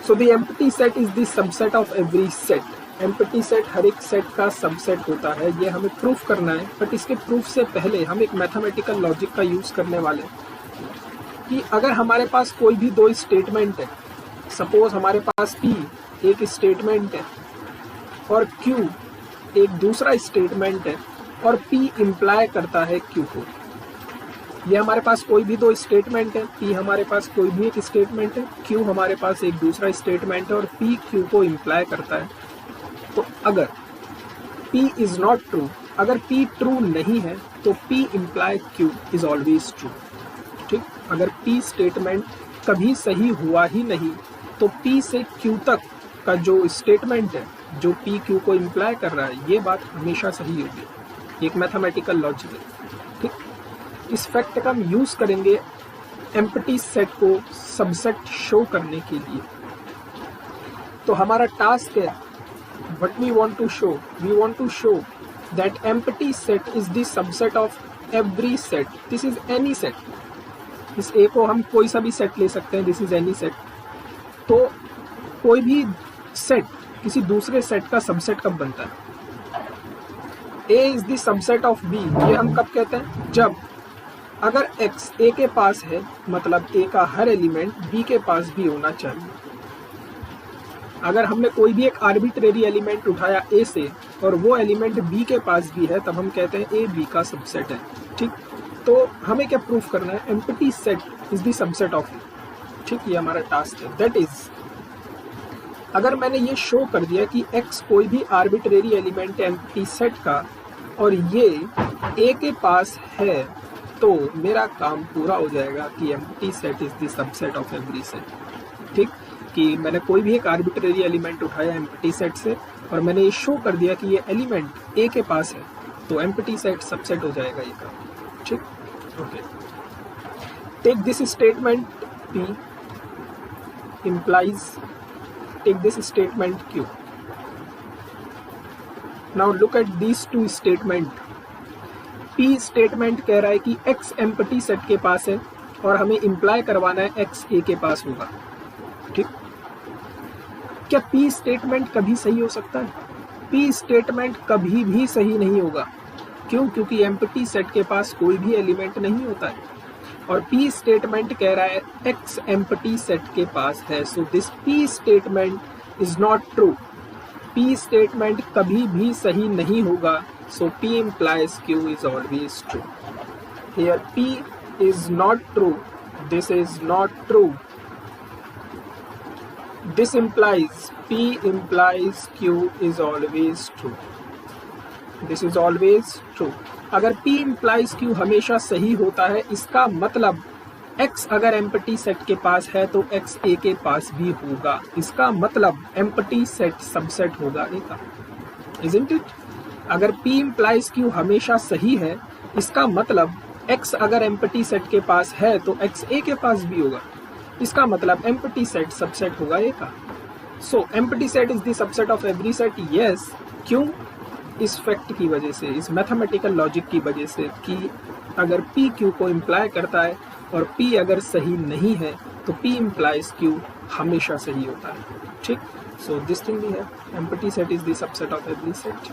So the empty set is the subset of every set. Empty set हर एक set का subset होता है, ये हमें प्रूफ करना है। बट इसके प्रूफ से पहले हम एक मैथमेटिकल लॉजिक का यूज करने वाले हैं कि अगर हमारे पास कोई भी दो स्टेटमेंट है, सपोज हमारे पास P एक स्टेटमेंट है और Q एक दूसरा स्टेटमेंट है और P इम्प्लाई करता है Q को। ये हमारे पास कोई भी दो स्टेटमेंट है, P हमारे पास कोई भी एक स्टेटमेंट है, Q हमारे पास एक दूसरा स्टेटमेंट है और P Q को इम्प्लाई करता है। तो अगर P इज नॉट ट्रू, अगर P ट्रू नहीं है तो P imply Q is always true. ठीक, अगर P स्टेटमेंट कभी सही हुआ ही नहीं तो P से Q तक का जो स्टेटमेंट है जो P Q को इम्प्लाई कर रहा है, ये बात हमेशा सही होगी। एक मैथमेटिकल लॉजिक है। ठीक, इस फैक्ट का हम यूज करेंगे एम्प्टी सेट को सबसेट शो करने के लिए। तो हमारा टास्क है, what we want to show, we want to show that empty set is the subset of every set. This is any set. इस ए को हम कोई सा भी सेट ले सकते हैं, दिस इज एनी सेट। तो कोई भी सेट किसी दूसरे सेट का सबसेट कब बनता है? A is the subset of B। ये हम कब कहते हैं? जब अगर X A के पास है, मतलब A का हर एलिमेंट B के पास भी होना चाहिए। अगर हमने कोई भी एक आर्बिट्रेरी एलिमेंट उठाया A से और वो एलिमेंट B के पास भी है, तब हम कहते हैं A B का सबसेट है। ठीक, तो हमें क्या प्रूफ करना है? Empty set is the subset of A। ठीक, ये हमारा टास्क है। दैट इज, अगर मैंने ये शो कर दिया कि X कोई भी आर्बिट्रेरी एलिमेंट है एम्प्टी सेट का और ये A के पास है, तो मेरा काम पूरा हो जाएगा कि empty set is the subset of every set. ठीक, कि मैंने कोई भी एक आर्बिट्रेरी एलिमेंट उठाया एम्प्टी सेट से और मैंने ये शो कर दिया कि ये एलिमेंट A के पास है, तो एम्प्टी सेट सबसेट हो जाएगा ये का। ठीक, okay. Take this statement P implies, take this statement Q. Now look at these two statement. P statement कह रहा है कि X एम्प्टी सेट के पास है और हमें इम्प्लाई करवाना है X A के पास होगा। ठीक, क्या P स्टेटमेंट कभी सही हो सकता है? P स्टेटमेंट कभी भी सही नहीं होगा। क्यों? क्योंकि एम्प्टी सेट के पास कोई भी एलिमेंट नहीं होता है और P स्टेटमेंट कह रहा है X एम्प्टी सेट के पास है। So this P statement is not true. P statement कभी भी सही नहीं होगा। सो P implies Q is always true. Here P is not true. This is not true. This implies P implies Q is always true. This is always true. अगर P implies Q हमेशा सही होता है, इसका मतलब X अगर empty set के पास है तो X A के पास भी होगा। इसका मतलब एम्प्टी सेट सबसेट होगा A का। Isn't it? अगर P implies Q हमेशा सही है, इसका मतलब X अगर एम्प्टी सेट के पास है तो X A के पास भी होगा। इसका मतलब एम्प्टी सेट सबसेट होगा A का। सो empty set is the subset of every set. Yes, क्यों? इस फैक्ट की वजह से, इस मैथमेटिकल लॉजिक की वजह से कि अगर P Q को इम्प्लाई करता है और P अगर सही नहीं है तो P implies Q हमेशा सही होता है। ठीक, सो दिस थिंग भी है, empty set is the subset of every set.